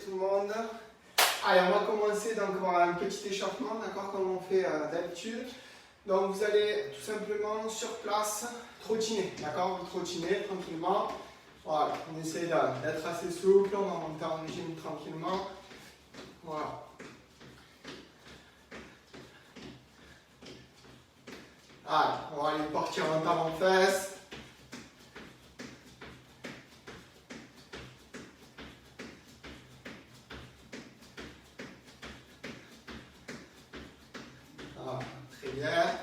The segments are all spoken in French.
tout le monde. Allez, on va commencer donc par un petit échauffement, d'accord, comme on fait d'habitude. Donc vous allez tout simplement sur place trottiner, d'accord, vous trottinez tranquillement. Voilà, on essaie d'être assez souple, on va monter en régime tranquillement. Voilà. Allez, on va aller partir en talon fesses. Ah, très bien.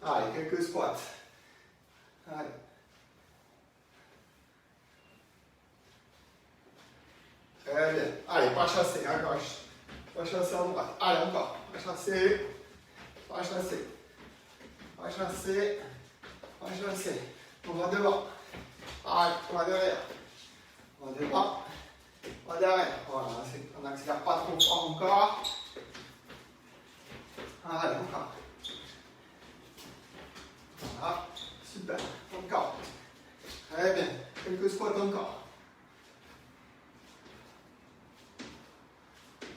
Allez, quelques squats. Allez. Très bien. Allez, pas chasser à gauche. Pas chasser à droite. Allez, encore. Pas chasser. Pas chasser. Pas chasser. Pas chasser. On va devant. Allez, on va derrière. On va devant. On va derrière. Voilà, on n'accélère pas trop fort encore. Allez, encore. Voilà, super. Encore. Très bien. Quelques squats encore.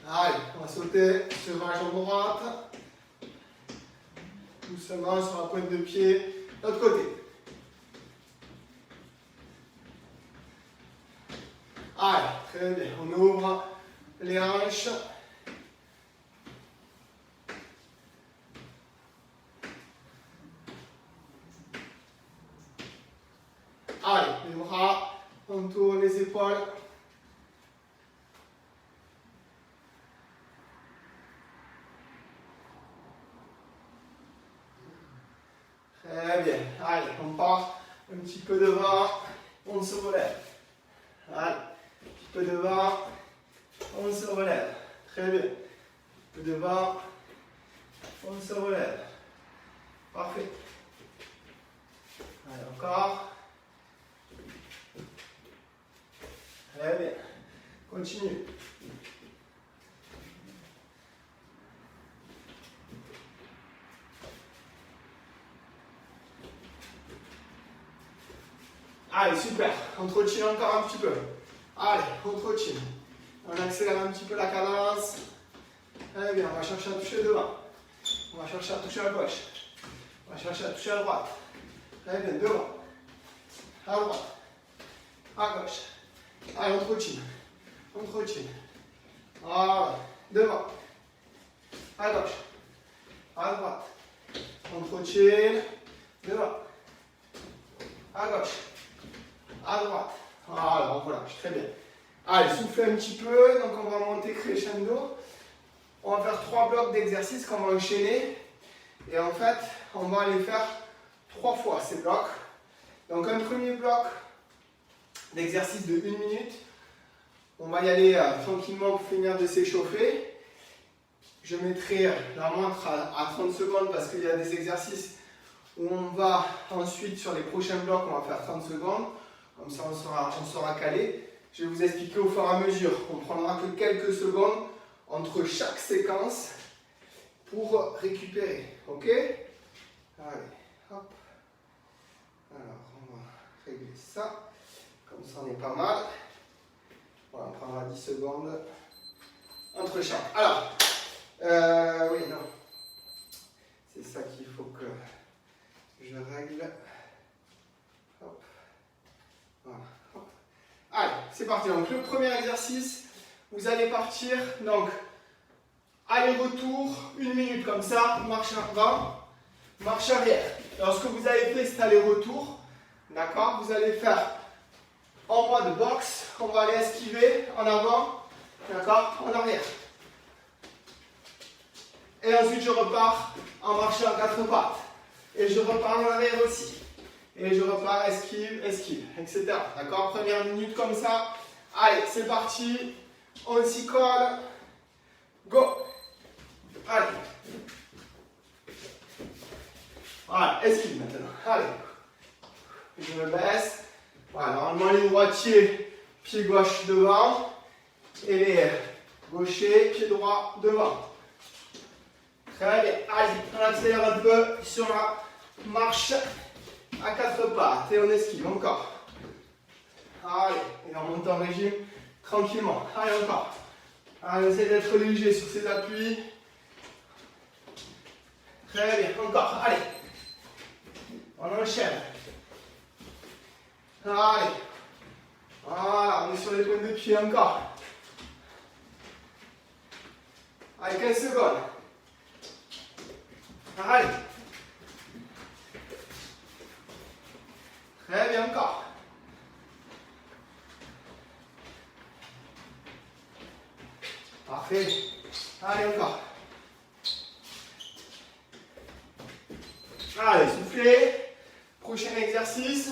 Allez, on va sauter sur la jambe droite. Doucement sur la pointe de pied. De l'autre côté. Allez, très bien. On ouvre les hanches. Allez, les bras, on tourne les épaules. Très bien. Allez, on part un petit peu devant, on se relève. Allez, un petit peu devant, on se relève. Très bien. Un peu devant, on se relève. Parfait. Allez, encore. Très bien. Continue. Allez, super. On trottine encore un petit peu. Allez, on trottine. On accélère un petit peu la cadence. Très bien, on va chercher à toucher devant. On va chercher à toucher à gauche. On va chercher à toucher à droite. Très bien, devant. À droite. À gauche. Allez, on trottine. On trottine. Voilà. Devant. À gauche. À droite. On trottine. Devant. À gauche. À droite. Voilà, on relâche. Très bien. Allez, soufflez un petit peu. Donc, on va monter crescendo. On va faire 3 blocs d'exercices qu'on va enchaîner. Et en fait, on va les faire 3 fois ces blocs. Donc, un premier bloc d'exercice de 1 minute. On va y aller tranquillement pour finir de s'échauffer. Je mettrai la montre à 30 secondes parce qu'il y a des exercices où on va ensuite, sur les prochains blocs, on va faire 30 secondes. Comme ça, on sera calé. Je vais vous expliquer au fur et à mesure. On prendra que quelques secondes entre chaque séquence pour récupérer. Ok? Allez, hop. Alors, on va régler ça. Comme ça, on est pas mal. Voilà, on prendra 10 secondes entre chaque. Alors, oui, non. C'est ça qu'il faut que je règle. Hop. Voilà. Hop. Allez, c'est parti. Donc, le premier exercice, vous allez partir. Donc, aller-retour, 1 minute comme ça, marche avant, marche arrière. Lorsque vous avez fait cet aller-retour, d'accord, vous allez faire en mode boxe, on va aller esquiver en avant, d'accord, en arrière. Et ensuite je repars en marchant à 4 pattes. Et je repars en arrière aussi. Et je repars, esquive, esquive, etc. D'accord, première minute comme ça. Allez, c'est parti. On s'y colle. Go. Allez. Voilà, esquive maintenant. Allez. Je me baisse. Voilà, normalement les droitiers, pied gauche devant. Et les gauchers, pied droit devant. Très bien. Allez, on accélère un peu sur la marche à 4 pattes. Et on esquive encore. Allez, et on monte en régime tranquillement. Allez, encore. Allez, essayez d'être léger sur ces appuis. Très bien, encore. Allez. On enchaîne. Allez. Voilà, on est sur les pointes de pied encore. Allez, 15 secondes. Allez. Très bien, encore. Parfait. Allez, encore. Allez, soufflez. Prochain exercice.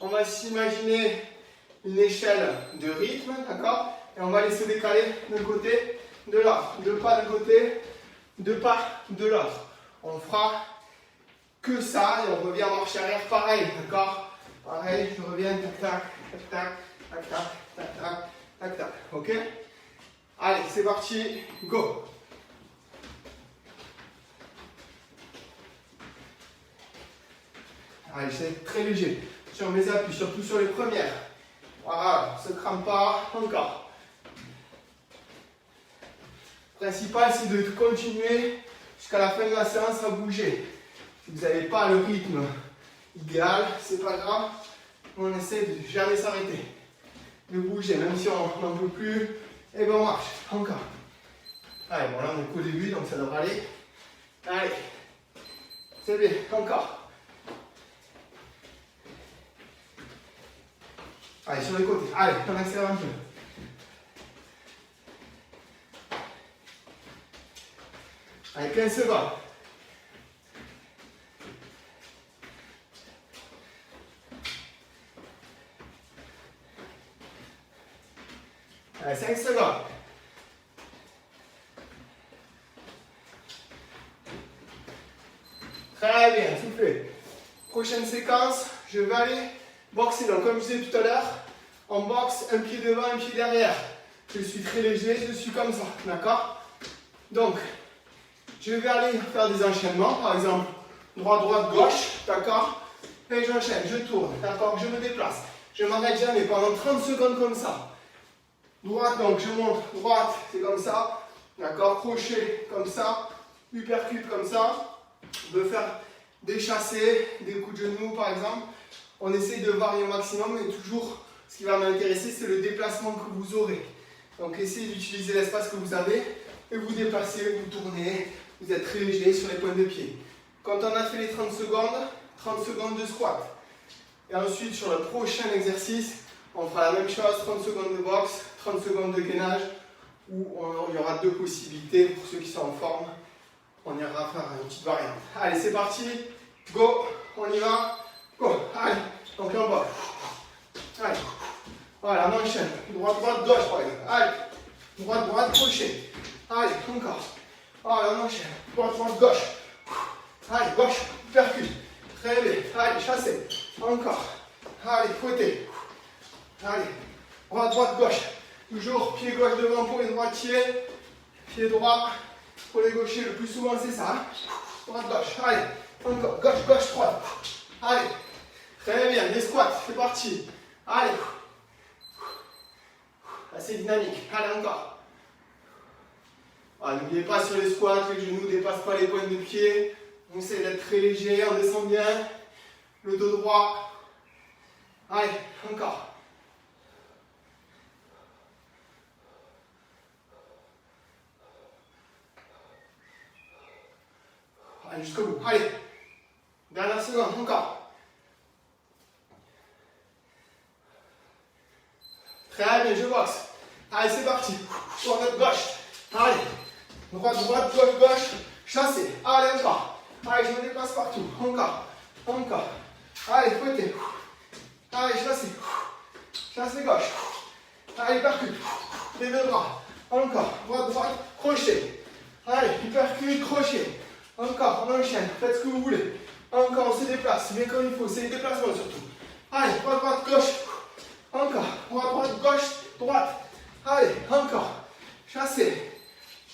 On va s'imaginer une échelle de rythme, d'accord? Et on va aller se décaler d'un côté, de l'autre. Deux pas d'un côté, deux pas de l'autre. On fera que ça et on revient en marche arrière pareil, d'accord? Pareil, je reviens, tac, tac, tac, tac, tac, tac, tac, tac, tac, tac, ok? Allez, c'est parti, go! Allez, j'essaie d'être très léger sur mes appuis, surtout sur les premières. Voilà, ne se crame pas, encore. Le principal, c'est de continuer jusqu'à la fin de la séance à bouger. Si vous n'avez pas le rythme idéal, c'est pas grave. On essaie de jamais s'arrêter, de bouger, même si on n'en peut plus. Et bien on marche, encore. Allez, bon là on est qu'au début, donc ça devrait aller. Allez, c'est bien, encore. Allez, sur les côtés. Allez, on accélère un peu. Allez, 15 secondes. Allez, 5 secondes. Très bien, soufflez. Prochaine séquence, je vais aller boxer. Donc, comme je disais tout à l'heure, en boxe, un pied devant, un pied derrière. Je suis très léger, je suis comme ça, d'accord? Donc, je vais aller faire des enchaînements, par exemple, droite, droite, gauche, d'accord? Et j'enchaîne, je tourne, d'accord? Je me déplace. Je ne m'arrête jamais pendant 30 secondes comme ça. Droite, donc je monte, droite, c'est comme ça, d'accord? Crochet, comme ça, uppercut, comme ça. On peut faire des chassés, des coups de genoux, par exemple. On essaye de varier au maximum, mais toujours, ce qui va m'intéresser, c'est le déplacement que vous aurez. Donc, essayez d'utiliser l'espace que vous avez et vous déplacez, vous tournez, vous êtes très léger sur les pointes de pied. Quand on a fait les 30 secondes de squat. Et ensuite, sur le prochain exercice, on fera la même chose, 30 secondes de boxe, 30 secondes de gainage, où il y aura deux possibilités pour ceux qui sont en forme. On ira faire une petite variante. Allez, c'est parti, go, on y va, go, allez, donc là on va. Allez, voilà, on enchaîne, droite, droite, gauche par exemple, allez, droite, droite, crochet, allez, encore, allez, on enchaîne, droite, droite, gauche, allez, gauche, percute, très bien, allez, chassez, encore, allez, côté, allez, droite, droite, gauche, toujours pied gauche devant pour les droitiers, pied droit pour les gauchers, le plus souvent c'est ça, hein. Droite, gauche, allez, encore, gauche, gauche, droite, allez, très bien, les squats, c'est parti, allez, assez dynamique, allez encore. N'oubliez pas sur les squats, les genoux ne dépassent pas les pointes de pied, on essaie d'être très léger, on descend bien, le dos droit, allez, encore. Allez, jusqu'au bout. Allez. Dernière seconde, encore. Très bien, je boxe. Allez, c'est parti. Droite, gauche. Allez. Droite, droite, gauche, gauche. Chassez. Allez, encore. Allez, je me déplace partout. Encore. Encore. Allez, côté. Allez, chassez. Chassez gauche. Allez, percute. Les deux bras. Encore. Droite, droite. Crochet. Allez, percute, crochet. Encore, on enchaîne, faites ce que vous voulez. Encore, on se déplace, mais comme il faut, c'est les déplacements surtout. Allez, droite, droite, gauche. Encore, droite, droite, gauche, droite. Allez, encore. Chassez.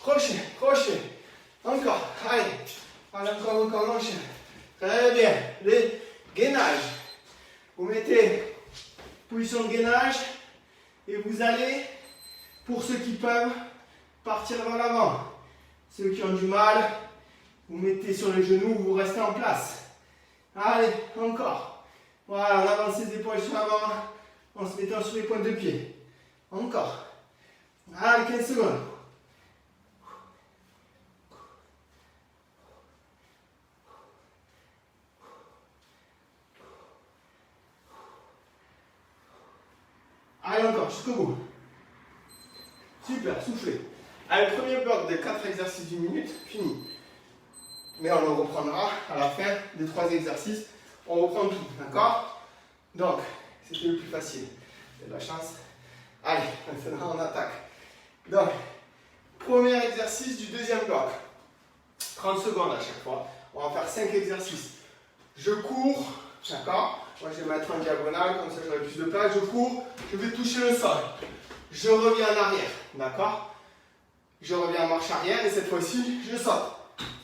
Crochet, crochet. Encore, allez. Allez, encore, encore, on enchaîne. Très bien. Les gainages. Vous mettez position de gainage. Et vous allez, pour ceux qui peuvent, partir vers l'avant. Ceux qui ont du mal, vous mettez sur les genoux, vous restez en place. Allez, encore. Voilà, on avance les épaules sur l'avant en se mettant sur les pointes de pied. Encore. Allez, 15 secondes. Allez, encore, jusqu'au bout. Super, soufflez. Allez, premier bloc de 4 exercices d'une minute, fini. Mais on le reprendra à la fin des 3 exercices. On reprend tout, d'accord? Donc, c'était le plus facile. J'ai de la chance. Allez, maintenant on attaque. Donc, premier exercice du deuxième bloc. 30 secondes à chaque fois. On va faire 5 exercices. Je cours, d'accord? Moi je vais mettre en diagonale, comme ça j'aurai plus de place. Je cours, je vais toucher le sol. Je reviens en arrière, d'accord? Je reviens en marche arrière et cette fois-ci, je saute.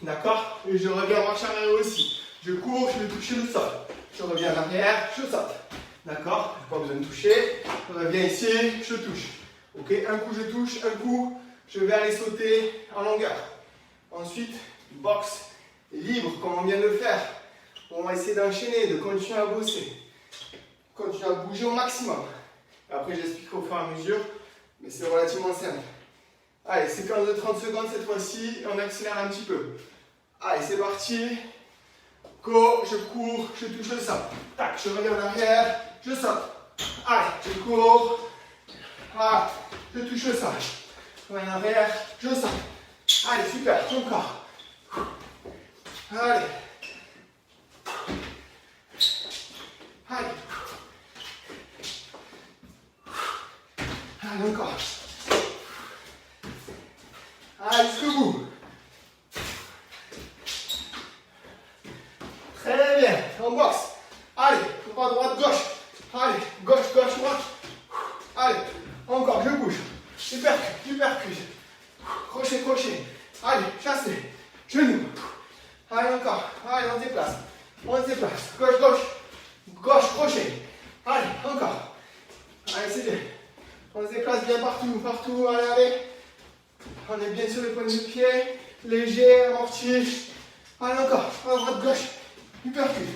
D'accord? Et je reviens en marche arrière aussi. Je cours, je vais toucher le sol. Je reviens en arrière, je saute. D'accord? Je n'ai pas besoin de toucher. Je reviens ici, je touche. Ok? Un coup, je touche. Un coup, je vais aller sauter en longueur. Ensuite, boxe libre, comme on vient de le faire. On va essayer d'enchaîner, de continuer à bosser. Continuer à bouger au maximum. Après, j'expliquerai au fur et à mesure, mais c'est relativement simple. Allez, séquence de 30 secondes cette fois-ci, et on accélère un petit peu. Allez, c'est parti. Go, je cours, je touche le sol. Tac, je reviens en arrière, je saute. Allez, je cours. Ah, je touche le sol. Je reviens en arrière, je saute. Allez, super, encore. Allez. Allez. Allez, encore. Allez, jusqu'au bout. Très bien. On boxe. Allez, droite, droite, gauche. Allez, gauche, gauche, droite. Allez, encore, je bouge. Super, super cuisse. Crochet, crochet. Allez, chassez. Genou. Allez, encore. Allez, on se déplace. On se déplace. Gauche, gauche. Gauche, crochet. Allez, encore. Allez, c'est bien. On se déplace bien partout, partout. Allez, allez. On est bien sur les pointes de pied. Léger, amorti. Allez, encore. À droite, gauche. Hypercule.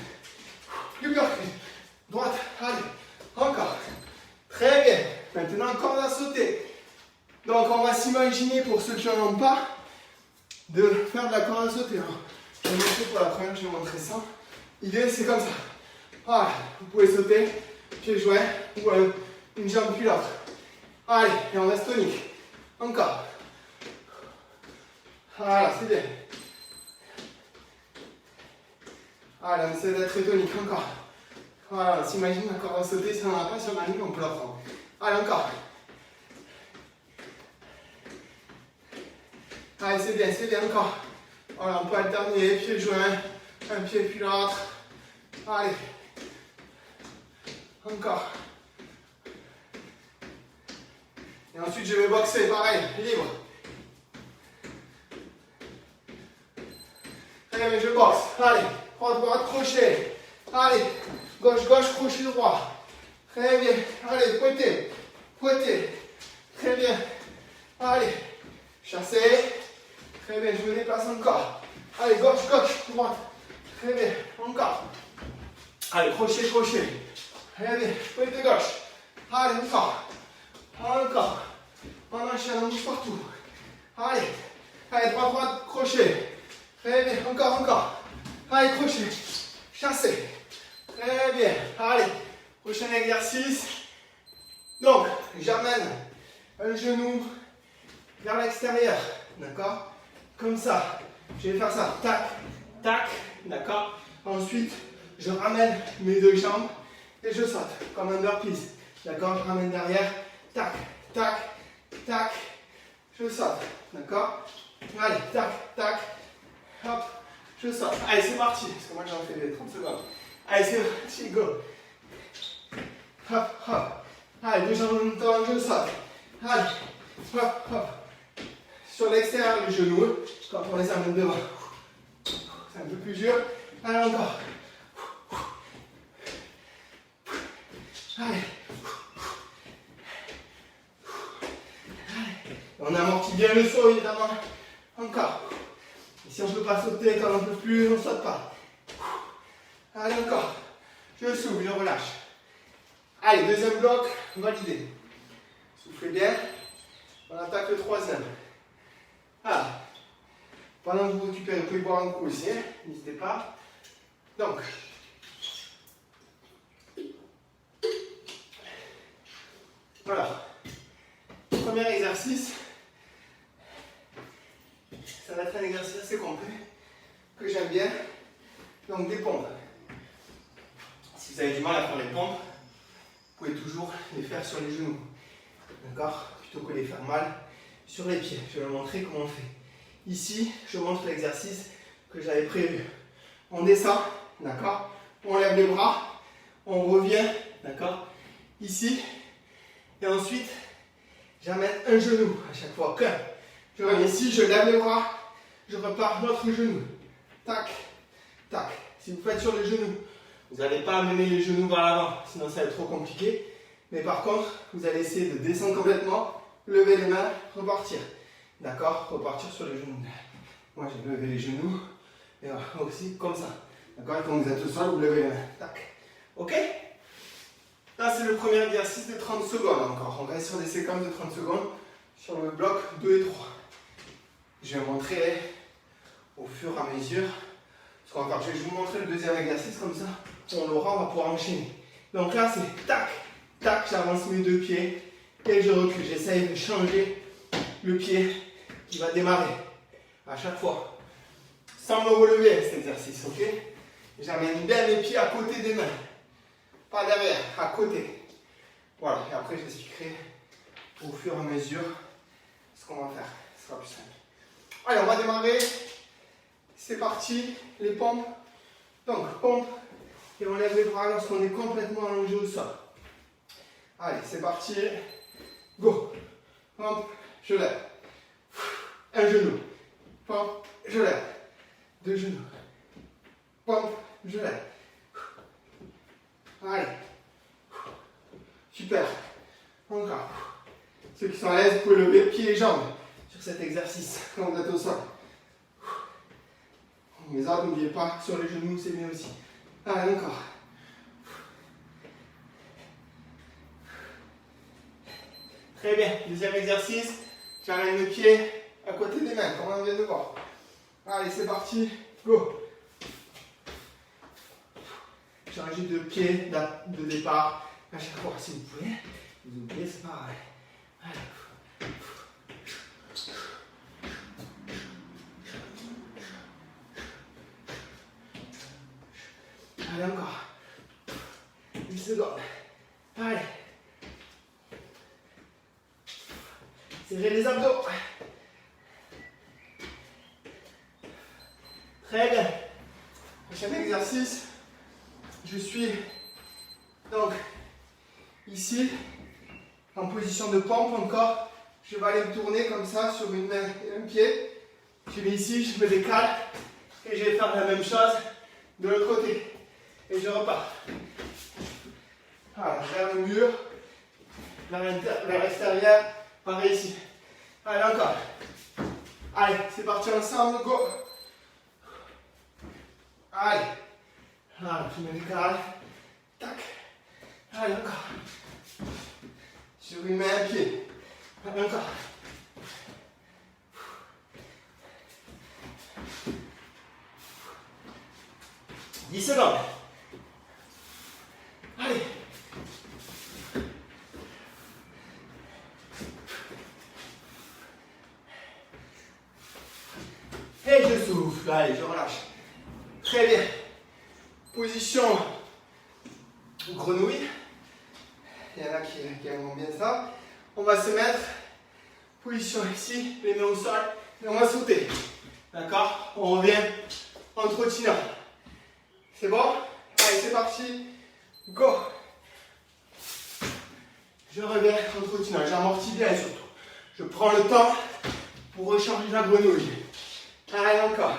Hypercule. Droite. Allez. Encore. Très bien. Maintenant, corde à sauter. Donc, on va s'imaginer, pour ceux qui n'en ont pas, de faire de la corde à sauter. Je vais montrer pour la première, je vais montrer ça. L'idée, c'est comme ça. Voilà. Vous pouvez sauter, pieds joints, ou une jambe puis l'autre. Allez, et on reste tonique. Encore. Voilà, c'est bien. Voilà, on essaie d'être tonique. Encore. Voilà, on s'imagine la corde à sauter, si on n'en a pas sur la nuque, on peut la prendre. Allez, encore. Allez, c'est bien, encore. Voilà, on peut alterner, pieds joints, un pied puis l'autre. Allez. Encore. Et ensuite, je vais boxer, pareil, libre. Allez, je boxe. Allez, droite, droite, crochet. Allez, gauche, gauche, crochet droit. Très bien. Allez, pointé, pointé. Très bien. Allez, chassez. Très bien, je me déplace encore. Allez, gauche, gauche, droite. Très bien, encore. Allez, crochet, crochet. Très bien, pointé gauche. Allez, encore. Encore. On enchaîne, on bouge partout. Allez. Allez, droite, droite, crochet. Très bien, encore, encore. Allez, crochet. Chassez. Très bien. Allez, prochain exercice. Donc, j'amène un genou vers l'extérieur. D'accord? Comme ça. Je vais faire ça. Tac, tac. D'accord? Ensuite, je ramène mes deux jambes et je saute comme un burpees. D'accord? Je ramène derrière. Tac, tac, tac. Je saute. D'accord? Allez, tac, tac. Hop, je saute. Allez, c'est parti. Parce que moi j'en fais des 30 secondes. Allez, c'est parti, go. Hop, hop. Allez, deux jambes en même temps, je saute. Allez, hop, hop. Sur l'extérieur du genou, quand on les amène devant. C'est un peu plus dur. Allez, encore. Allez. On amortit bien le saut, évidemment. Encore. Et si on ne peut pas sauter, quand on ne peut plus, on ne saute pas. Allez, encore. Je souffle, je relâche. Allez, deuxième bloc, validé. Soufflez bien. On attaque le troisième. Voilà. Pendant que vous récupérez, vous pouvez boire un coup aussi, hein. N'hésitez pas. Donc, voilà. Premier exercice. Ça va être un exercice assez complet que j'aime bien. Donc, des pompes. Si vous avez du mal à faire les pompes, vous pouvez toujours les faire sur les genoux. D'accord? Plutôt que les faire mal sur les pieds. Je vais vous montrer comment on fait. Ici, je montre l'exercice que j'avais prévu. On descend, d'accord? On lève les bras, on revient, d'accord? Ici, et ensuite, j'amène un genou à chaque fois. Qu'un. Je reviens ici, je lève les bras, je repars l'autre genou. Tac, tac. Si vous faites sur les genoux, vous n'allez pas amener les genoux vers l'avant, sinon ça va être trop compliqué. Mais par contre, vous allez essayer de descendre complètement, lever les mains, repartir. D'accord? Repartir sur les genoux. Moi, j'ai levé les genoux. Et aussi comme ça. D'accord? Et quand vous êtes au sol, vous levez les mains. Tac. Ok? Là, c'est le premier exercice de 30 secondes encore. On reste sur des séquences de 30 secondes sur le bloc 2 et 3. Je vais montrer au fur et à mesure ce qu'on va faire. Je vais vous montrer le deuxième exercice comme ça. On l'aura, on va pouvoir enchaîner. Donc là, c'est tac, tac, j'avance mes deux pieds et je recule. J'essaye de changer le pied qui va démarrer à chaque fois. Sans me relever cet exercice, ok? J'amène bien mes pieds à côté des mains. Pas derrière, à côté. Voilà, et après j'expliquerai au fur et à mesure ce qu'on va faire. Ce sera plus simple. Allez, on va démarrer. C'est parti, les pompes. Donc, pompe. Et on lève les bras lorsqu'on est complètement allongé au sol. Allez, c'est parti. Go. Pompe, je lève. Un genou. Pompe, je lève. Deux genoux. Pompe, je lève. Allez. Super. Encore. Ceux qui sont à l'aise, vous pouvez lever pieds et jambes sur cet exercice quand vous êtes au sol. Les autres, n'oubliez pas, sur les genoux, c'est bien aussi. Allez, encore. Très bien. Deuxième exercice. J'amène mes pieds à côté des mains, comme on vient de voir. Allez, c'est parti. Go. Changez de pied de départ à chaque fois si vous pouvez. Vous oubliez, c'est pareil. Allez. Allez, encore. Une seconde. Allez. Serrez les abdos. Très bien. Prochain exercice. Je suis donc ici en position de pompe encore. Je vais aller me tourner comme ça sur une main et un pied. Je vais ici, je me décale et je vais faire la même chose de l'autre côté. Et je repars. Voilà, vers le mur, vers l'extérieur, pareil ici. Allez, encore. Allez, c'est parti ensemble, go. Allez. Voilà, je me décale. Tac. Allez, encore. Sur une main, un pied. Allez, encore. « 10 secondes. Allez. Et je souffle. Allez, je relâche. Très bien. Position grenouille. Il y en a qui aiment bien ça. On va se mettre position ici, les mains au sol, et on va sauter. D'accord? On revient en trottinant. C'est bon? Allez, c'est parti. Go! Je reviens en trottinant. J'amortis bien surtout. Je prends le temps pour recharger la grenouille. Allez, encore.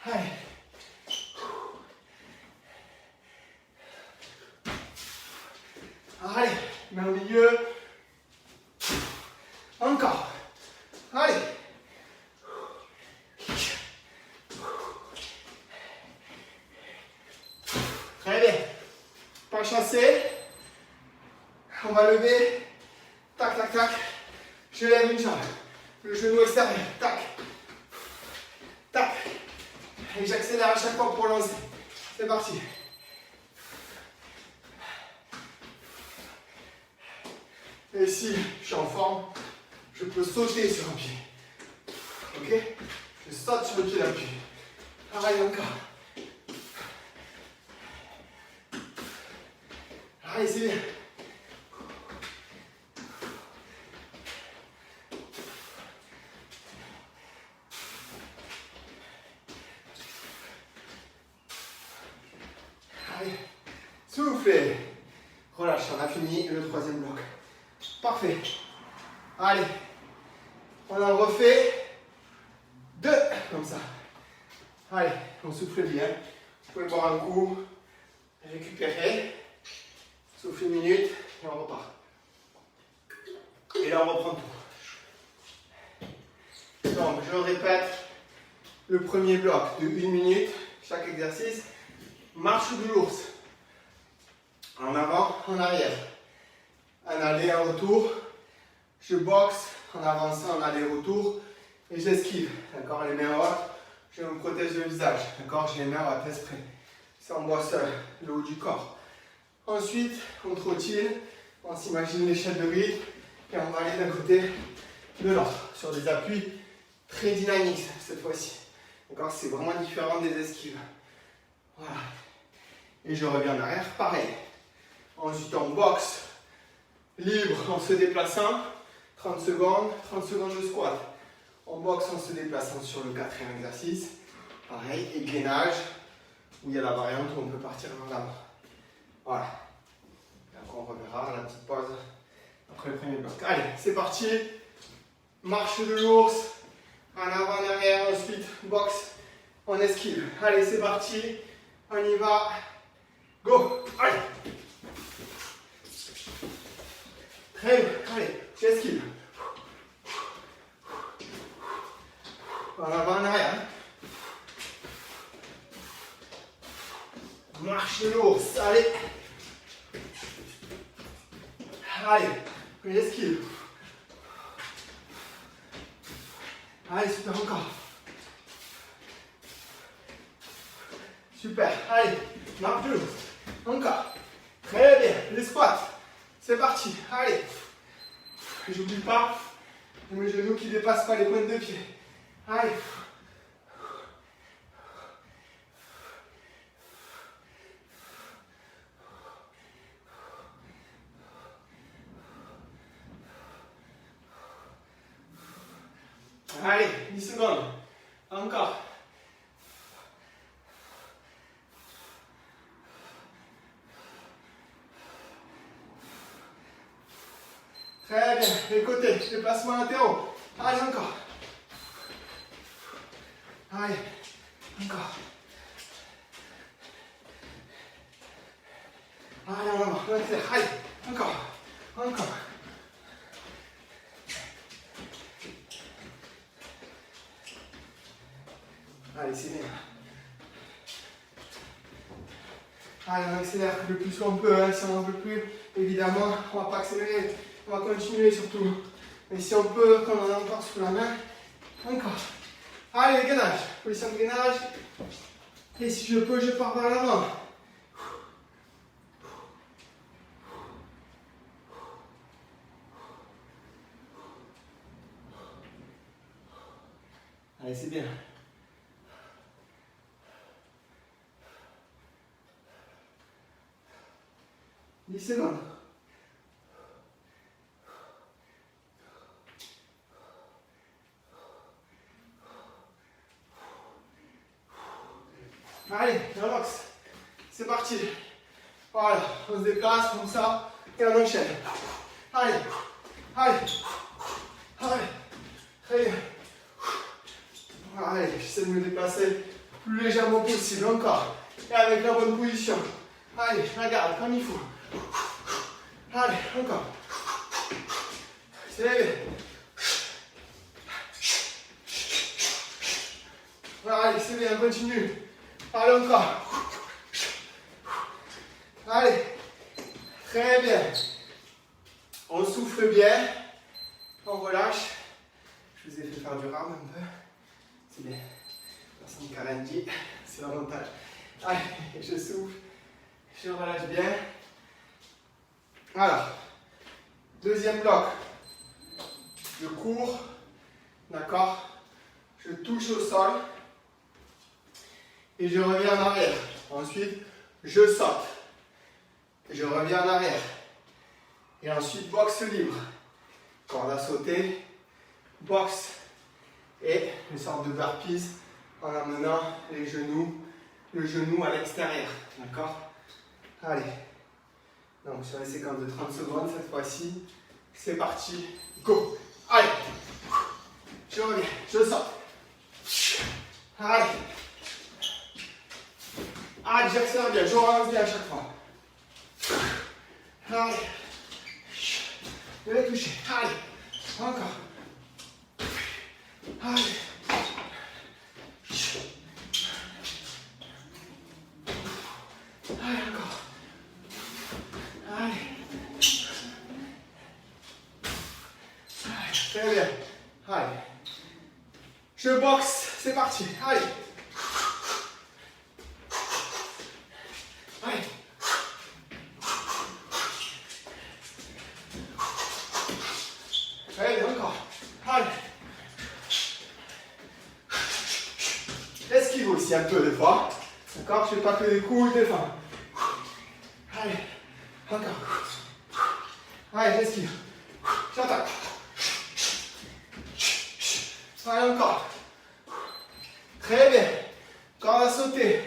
Allez. Allez, main au milieu. chasser. On va lever. Tac, tac, tac. Je lève une jambe. Le genou extérieur. Tac. Tac. Et j'accélère à chaque fois pour lancer. C'est parti. Et si je suis en forme, je peux sauter sur un pied. Ok? Je saute sur le pied d'appui. Pareil encore. Allez, c'est bien. Allez, soufflez. Relâche, on a fini le troisième bloc. Parfait. Allez, on en refait 2, comme ça. Allez, on souffle bien. Vous pouvez boire un coup, récupérer. Souffle une minute et on repart. Et là, on reprend tout. Donc, je répète le premier bloc de 1 minute, chaque exercice. Marche de l'ours. En avant, en arrière. Un aller, un retour. Je boxe en avançant, en aller-retour. Et j'esquive. D'accord, les mains hautes. Je me protège le visage. D'accord, j'ai les mains hautes, esprit. Ça, on bosse le haut du corps. Ensuite, on trottine. On s'imagine l'échelle de rythme. Et on va aller d'un côté de l'autre. Sur des appuis très dynamiques cette fois-ci. D'accord, c'est vraiment différent des esquives. Voilà. Et je reviens en arrière, pareil. Ensuite, on boxe libre en se déplaçant. 30 secondes de squat. On boxe en se déplaçant sur le quatrième exercice. Pareil, et gainage, où il y a la variante où on peut partir en avant. Voilà. Et après, on reverra à la petite pause après le premier bloc. Allez, c'est parti. Marche de l'ours. En avant, en arrière. Ensuite, boxe. On esquive. Allez, c'est parti. On y va. Go. Allez. Très bien. Allez, j'esquive. En avant, en arrière. Marche de l'ours. Allez. Allez, j'esquive. Allez, super encore. Super. Allez, marche de l'ours. Encore. Très bien. Les squats. C'est parti. Allez. J'oublie pas mes genoux qui ne dépassent pas les pointes de pied. Allez. Allez, 10 secondes. Encore. Très bien. Les côtés, déplacement latéraux. Allez, encore. Allez, encore. Allez, en avant. Allez, encore. Encore. Allez, c'est bien. Allez, on accélère le plus qu'on peut. Hein. Si on n'en peut plus, évidemment, on ne va pas accélérer. On va continuer surtout. Mais si on peut, quand on a encore sous la main, encore. Allez, gainage. Position de gainage. Et si je peux, je pars vers l'avant. Allez, c'est bien. « 10 secondes. Allez, relax. C'est parti. Voilà, on se déplace comme ça et on enchaîne. Allez, allez, allez. Très bien. Allez, j'essaie de me déplacer le plus légèrement possible. Encore. Et avec la bonne position. Allez, regarde, comme il faut. Allez, encore. C'est levé. Allez, c'est bien, continue. Allez, encore. Allez, Très bien. On souffle bien. On relâche. Je vous ai fait faire du rame un peu. C'est bien. Personne qui a rien dit. C'est l'avantage. Allez, je souffle. Je relâche bien. Alors, deuxième bloc. Je cours. D'accord? Je touche au sol. Et je reviens en arrière. Ensuite, je saute. Je reviens en arrière. Et ensuite, boxe libre. Corde à sauter. Boxe. Et une sorte de burpees en amenant les genoux, le genou à l'extérieur. D'accord? Allez. Donc sur les séquences de 30 secondes, cette fois-ci, c'est parti. Go! Allez! Je reviens, je saute. Allez! Allez, j'accélère bien, je relance bien à chaque fois. Allez! Je vais toucher. Allez! Encore. Allez! Allez, encore. Allez. Allez, très bien. Allez. Je boxe, c'est parti. Allez. Allez. Très bien, encore. Allez. Esquive aussi un peu des fois. D'accord? Je ne fais pas que des coups et des fins. Allez. Encore. Allez, j'esquive. J'attaque. Allez, encore. Très bien. Corde à sauter.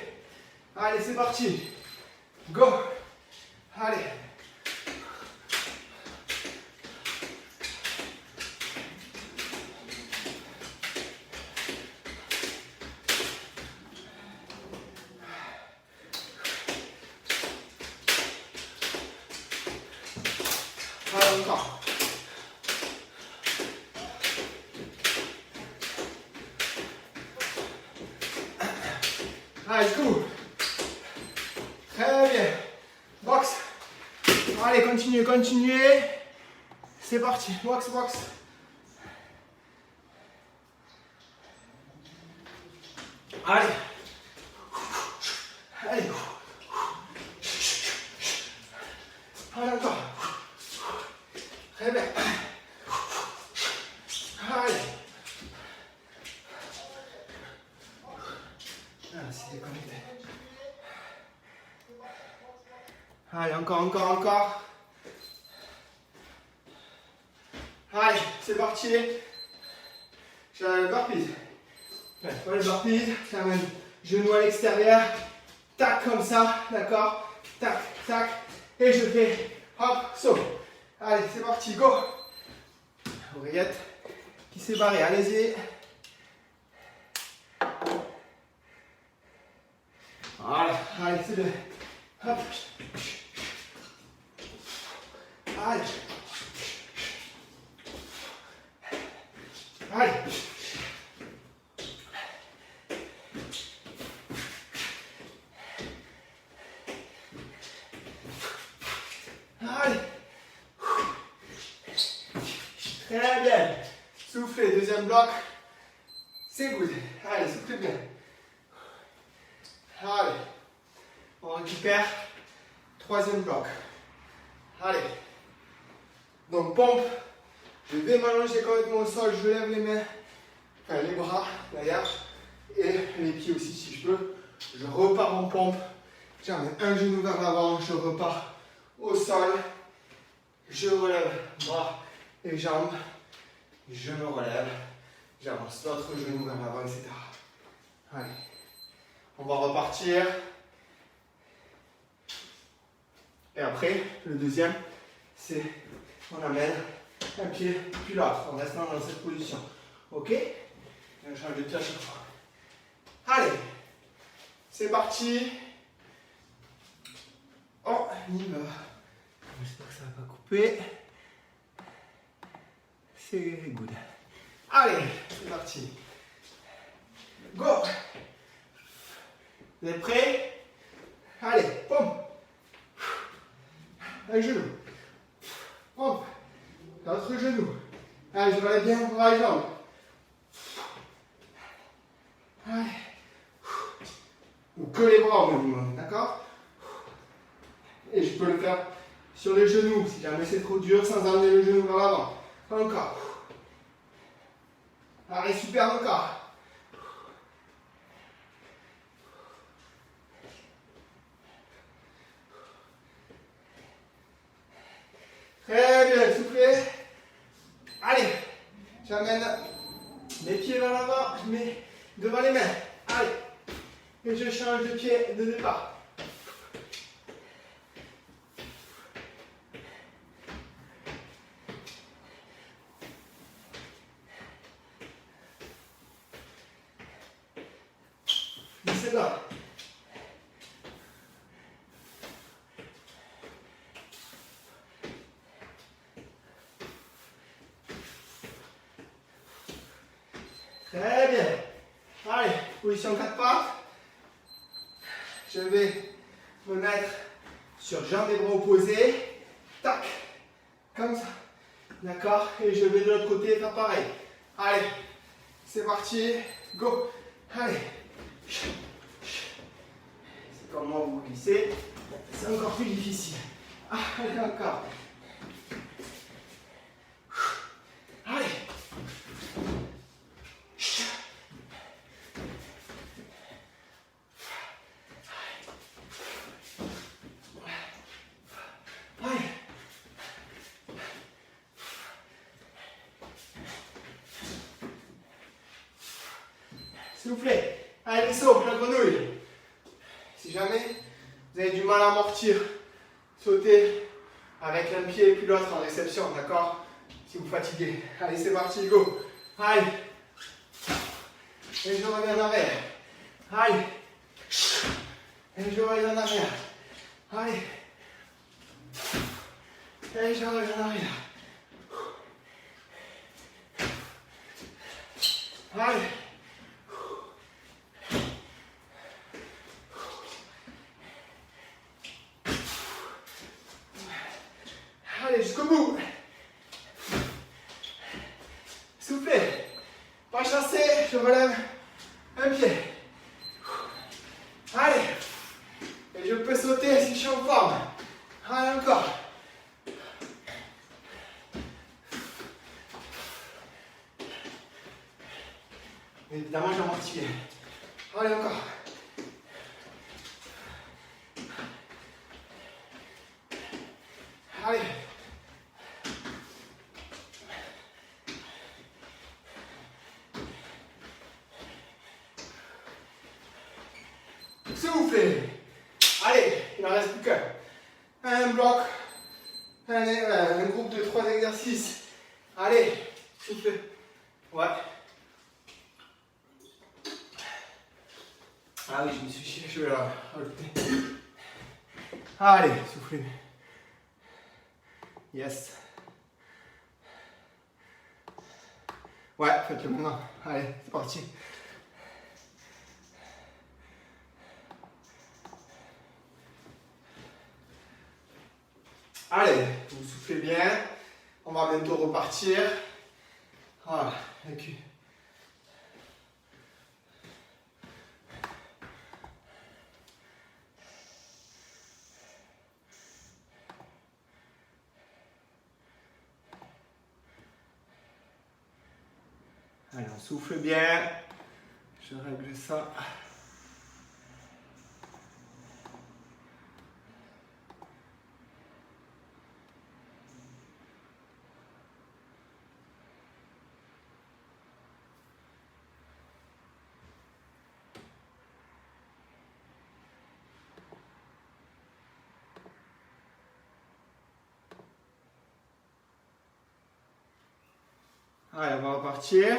Allez, c'est parti. Go. Allez. Allez, encore. Allez, go. Très bien. Boxe. Allez, continuez, continuez. C'est parti. Boxe, boxe. Allez. Allez. Allez, encore. Très bien. Allez. Ah, c'est déconnecté. Allez, encore, encore, encore. Allez, c'est parti. J'ai le burpees. Voilà le burpees. J'amène genou à l'extérieur. Tac, comme ça. D'accord? Tac, tac. Et je fais hop, saut. Allez, c'est parti, go. Oreillette qui s'est barrée. Allez-y. Voilà, allez, c'est bien. Hop. Allez. Allez. Allez. Très bien. Soufflez, deuxième bloc. C'est good. Allez, soufflez bien. Allez. On récupère. Troisième bloc. Allez. Donc pompe. Je vais m'allonger complètement au sol. Je lève les mains. Enfin les bras d'ailleurs. Et les pieds aussi si je peux. Je repars en pompe. J'amène un genou vers l'avant. Je repars au sol. Je relève bras et jambes. Je me relève. J'avance l'autre genou vers l'avant, etc. Allez. On va repartir. Et après, le deuxième, c'est on amène un pied puis l'autre en restant dans cette position. Ok? Et on change de pied à chaque fois. Allez, c'est parti. On y va. J'espère que ça ne va pas couper. C'est good. Allez, c'est parti. Go. Vous êtes prêts? Allez, pompe. Un genou. Hop. L'autre genou. Allez, je vais aller bien bras et jambes. Allez. Ou que les bras au minimum, d'accord? Et je peux le faire sur les genoux, si jamais c'est trop dur, sans amener le genou vers l'avant. Encore. Allez, super, encore. Très bien, soufflez. Allez, j'amène les pieds vers l'avant, je mets devant les mains. Allez, et je change de pied de départ. C'est là. Très bien. Allez, position 4 pattes. Je vais me mettre sur jambes et bras opposés. Tac. Comme ça. D'accord? Et je vais de l'autre côté faire pareil. Allez. C'est parti. Go. Allez. C'est comme moi vous glissez. C'est encore plus difficile. Allez, encore. Allez. Soufflez. Allez, les sauts, la grenouille. Si jamais vous avez du mal à amortir, sautez avec un pied et puis l'autre en réception, d'accord? Si vous fatiguez. Allez, c'est parti, go. Allez. Et je reviens en arrière. Allez. Et je reviens en arrière. Allez. Et je reviens en arrière. Allez. Allez, jusqu'au bout. Soufflez. Pas chasser, je relève un pied. Allez. Et je peux sauter si je suis en forme. Allez, encore. Évidemment, j'amortis bien. Allez, encore. Allez. Soufflez. Allez, il n'en reste plus qu'un. Un bloc, un groupe de 3 exercices. Allez, soufflez. Ouais. Ah oui, je me suis chié, je vais la rajouter. Allez, soufflez. Yes. Ouais, faites-le maintenant. Allez, c'est parti. Allez, vous soufflez bien. On va bientôt repartir. Voilà, le cul. Allez, on souffle bien. Je règle ça. Allez, on va repartir.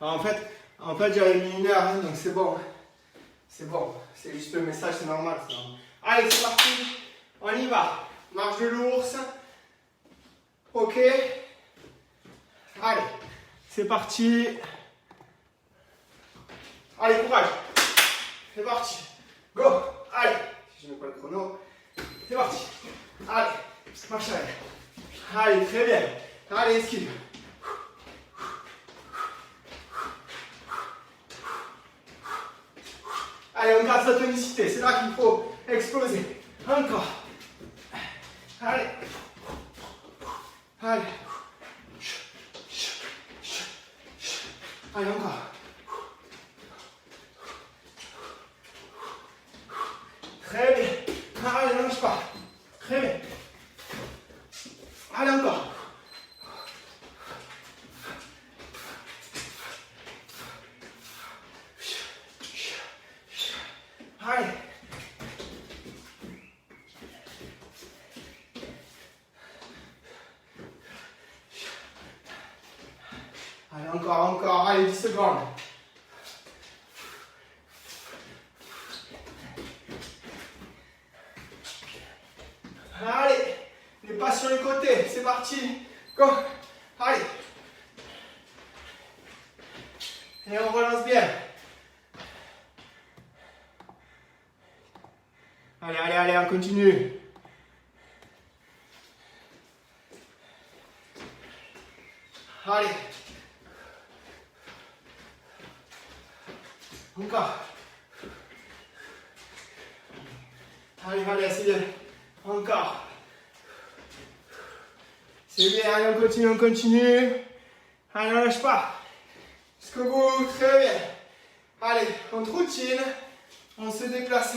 En fait, j'avais mis 1 heure, hein, donc c'est bon. C'est bon. C'est juste le message, c'est normal. Allez, c'est parti. On y va. Marche de l'ours. Ok. Allez, c'est parti. Allez, courage. C'est parti. Go. Allez, si je mets pas le chrono. C'est parti. Allez, marche arrière. Allez, très bien. Allez, esquive. Allez, on garde sa tonicité. C'est là qu'il faut exploser. Encore. Allez. Allez. Allez, encore. Très bien. Allez, ne lâche pas. Très bien. Allez, encore. Allez. Allez, encore. Allez, 10 secondes. Allez, les pas sur les côtés, c'est parti. Go. Allez. Et on relance bien. Allez, on continue. Allez. Encore. Allez, c'est bien. Encore. C'est bien, allez, on continue. Allez, on lâche pas. Jusqu'au bout, très bien. Allez, on routine. On se déplace.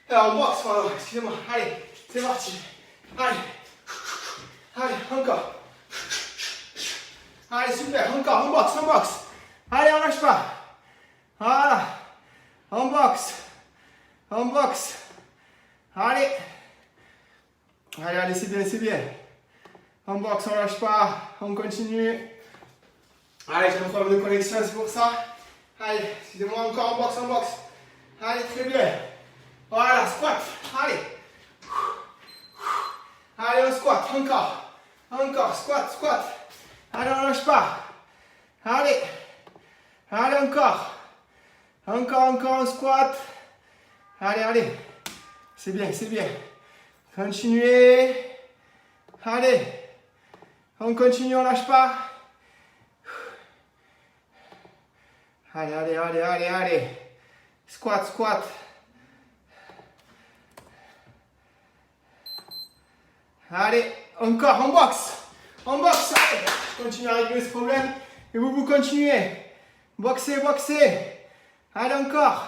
Alors, on boxe, pardon, excusez-moi. Allez, c'est parti. Allez, encore. Allez, super, encore, on boxe. Allez, on lâche pas. Voilà. On boxe. Allez, c'est bien. On boxe, on lâche pas. On continue. Allez, j'ai un problème de connexion, c'est pour ça. Allez, excusez-moi, encore, on boxe. Allez, très bien. Voilà, squat. Allez. Allez, on squat. Encore. Squat. Allez, on lâche pas. Allez, encore. Encore, on squat. Allez. C'est bien. Continuez. Allez. On continue, on lâche pas. Allez. Squat. Allez, encore, on boxe. Allez. Je continue à régler ce problème. Et vous continuez. Boxez. Allez, encore.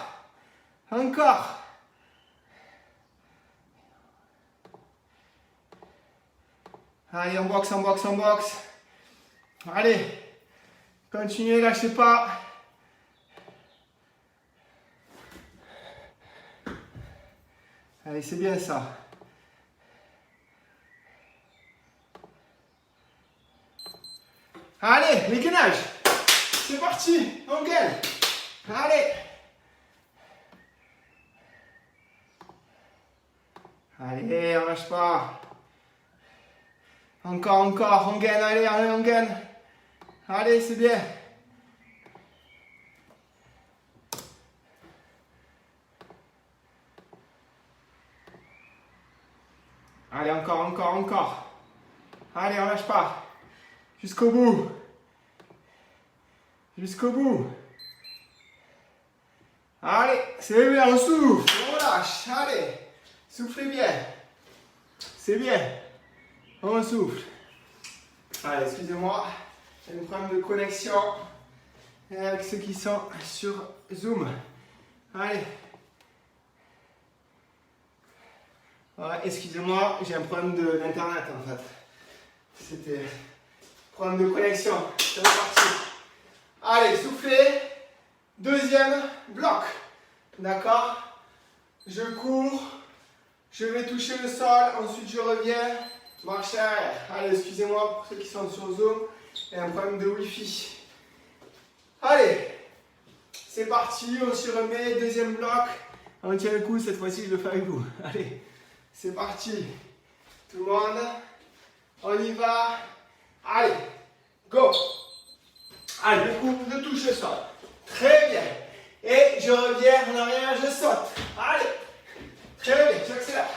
Allez, on boxe. Allez. Continuez, lâchez pas. Allez, c'est bien ça. Allez, les gainages. C'est parti, on gaine. Allez, on lâche pas. Encore, on gaine, allez, on gaine. Allez, c'est bien. Allez, encore. Allez, on lâche pas. Jusqu'au bout. Allez, c'est bien, on souffle. On lâche, allez. Soufflez bien. C'est bien. On souffle. Allez, excusez-moi. J'ai un problème de connexion avec ceux qui sont sur Zoom. Allez. Ouais, excusez-moi, j'ai un problème d'internet en fait. C'était problème de connexion. C'est reparti. Allez, soufflez. Deuxième bloc. D'accord? Je cours. Je vais toucher le sol. Ensuite, je reviens. Marche arrière. Allez, excusez-moi pour ceux qui sont sur Zoom. Il y a un problème de Wi-Fi. Allez. C'est parti. On se remet. Deuxième bloc. On tient le coup. Cette fois-ci, je le fais avec vous. Allez. C'est parti. Tout le monde. On y va. Allez. Go. Allez, je touche le sol. Très bien. Et je reviens en arrière, je saute. Allez. Très bien, j'accélère.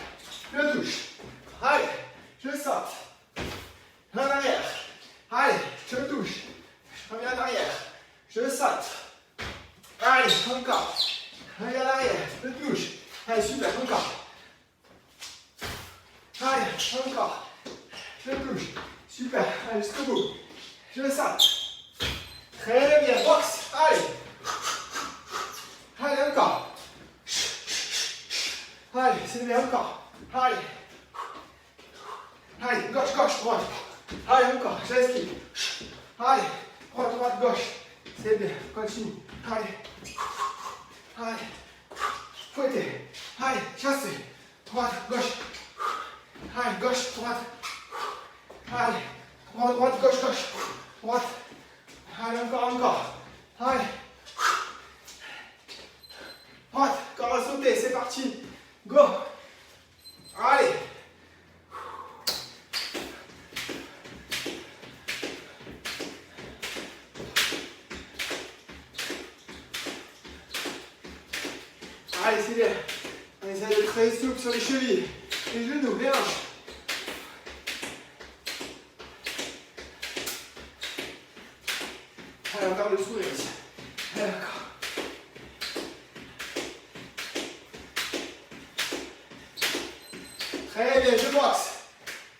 Je touche. Allez, je saute. En arrière. Allez, je touche. Je reviens en arrière. Je saute. Allez, encore. Je reviens en arrière. Je touche. Allez, super, encore. Allez, encore. Je touche. Super, allez, jusqu'au bout. Je saute. Très bien, boxe. Allez. Allez, encore. Allez, c'est bien, encore. Allez. Allez, gauche, gauche, droite. Allez, encore, je l'esquive. Allez, droite, droite, gauche. C'est bien, continue. Allez. Allez. Fouettez. Allez, chassez. Droite, gauche. Allez, gauche, droite. Allez. Droite, droite, gauche, gauche. Droite. Allez, encore, encore. Allez. Droite, corps à sauter, c'est parti. Go. Allez. Allez, c'est bien. On essaie de très souple sur les chevilles. Les genoux, bien. Allez, encore le sourire ici. Allez, encore. Très bien, je boxe.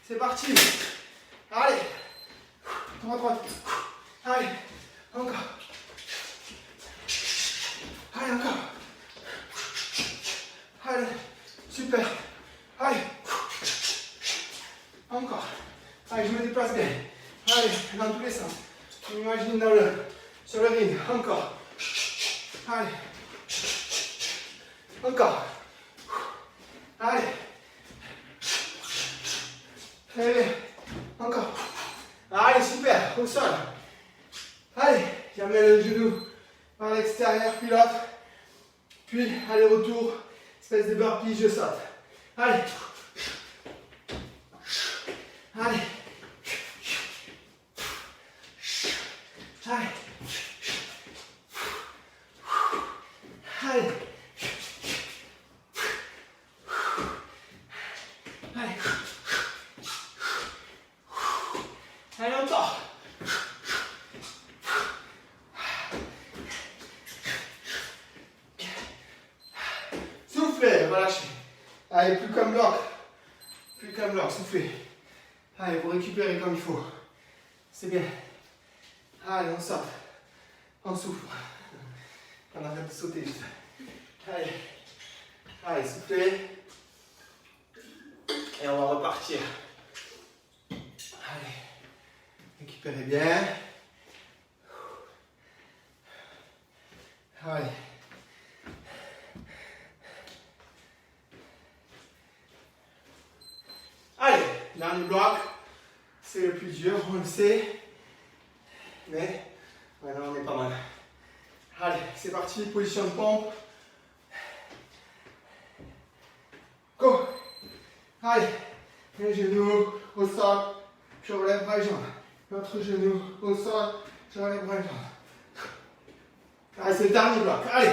C'est parti. Allez. Droite, droite. Allez. Encore. Allez, encore. Allez. Super. Allez. Encore. Allez, je me déplace bien. Allez, dans tous les sens. Je m'imagine sur le ring. Encore. Allez. Encore. Allez. Très bien. Encore. Allez, super. Au sol. Allez, j'amène le genou par l'extérieur, puis l'autre. Puis, aller-retour. Espèce de burpee, je saute. Allez. Allez. Allez. Allez. Allez. Allez, encore. Soufflez, relâchez. Allez, plus comme bloc. Plus comme bloc, soufflez. Allez, vous récupérez comme il faut. C'est bien. Allez, on sort. On souffle. On arrête de sauter juste. Allez. Allez, soufflez. Et on va repartir. Allez. Récupérez bien. Allez. Allez, dernier bloc. C'est le plus dur, on le sait. Mais maintenant on est pas mal. Allez, c'est parti, position de pompe. Go. Allez, les genoux au sol, je relève bras et jambes. L'autre genou au sol, je relève bras et jambes. Allez, c'est le dernier bloc. Allez.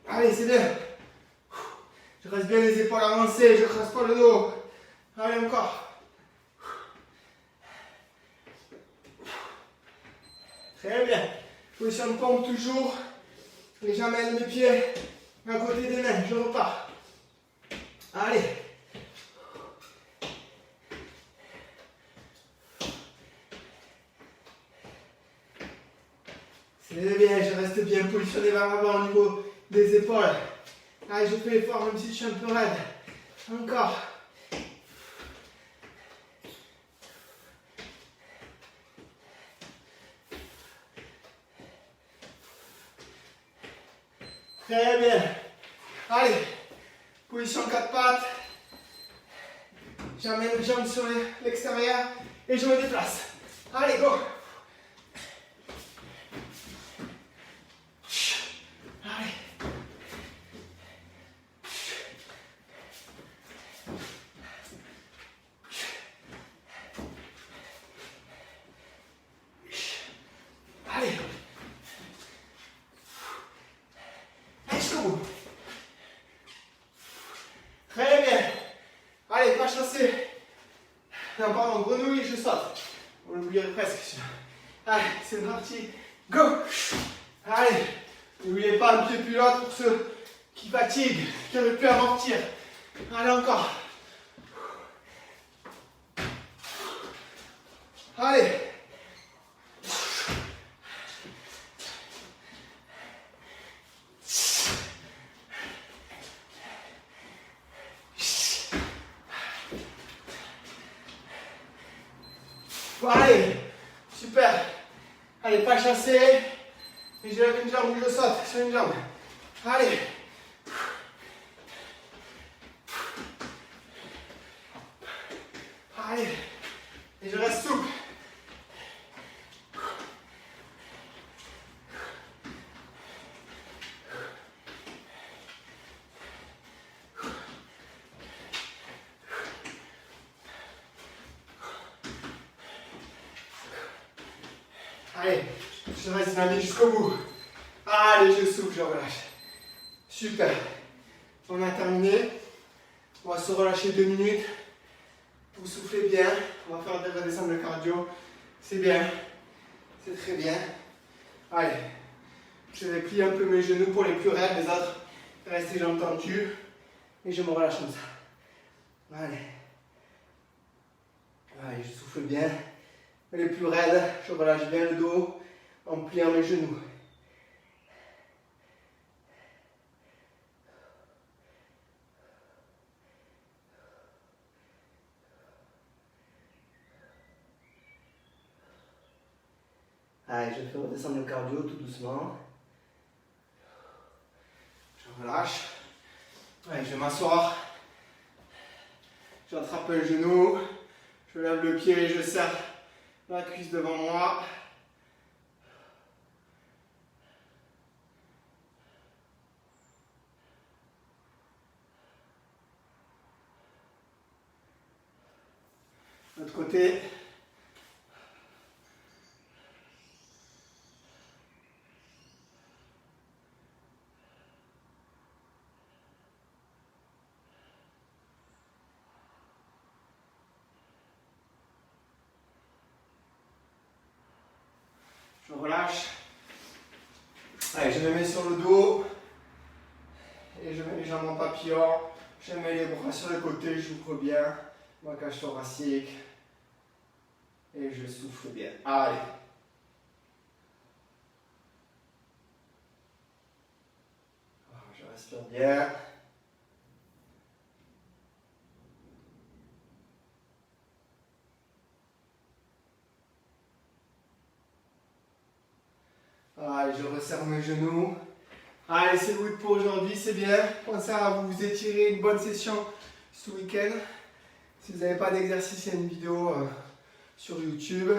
Allez, c'est bien. Je reste bien les épaules avancées, je ne creuse pas le dos. Allez, encore. Très bien. Position de pompe toujours. Et j'amène mes pieds à côté des mains. Je repars. Allez. C'est bien, je reste bien positionné vers l'avant au niveau des épaules. Allez, je fais l'effort même si je suis un peu raide. Encore. Très bien. Allez, position 4 pattes. J'amène les jambes sur l'extérieur et je me déplace. Allez, go. Allez. chassé. Non, pardon, grenouille, je saute. On l'oublierait presque. Allez, c'est parti. Go. Allez, n'oubliez pas un pied plus l'autre pour ceux qui fatiguent, qui n'arrivent plus à amortir. Allez, encore. Allez. Allez, super. Allez, pas chasser. Et je lève une jambe ou je saute sur une jambe. Allez. Allez. Et je reste souple. Allez, je reste dynamique jusqu'au bout. Allez, je souffle, je relâche. Super. On a terminé. On va se relâcher 2 minutes. Vous soufflez bien. On va faire des redescendre le cardio. C'est bien. C'est très bien. Allez. Je vais plier un peu mes genoux pour les plus raides. Les autres, restez jambes tendues. Et je me relâche comme ça. Allez. Allez, je souffle bien. Les plus raides, je relâche bien le dos en pliant mes genoux. Allez, je fais redescendre le cardio tout doucement. Je relâche. Allez, je vais m'asseoir. J'attrape le genou. Je lève le pied et je serre la cuisse devant moi. L'autre côté. Je relâche. Allez, je me mets sur le dos. Et je mets les jambes en papillon. Je mets les bras sur le côté, j'ouvre bien ma cage thoracique. Et je souffle bien. Allez. Je respire bien. Allez, je resserre mes genoux. Allez, c'est good pour aujourd'hui, c'est bien. Pensez à vous étirer, une bonne session ce week-end. Si vous n'avez pas d'exercice, il y a une vidéo sur YouTube.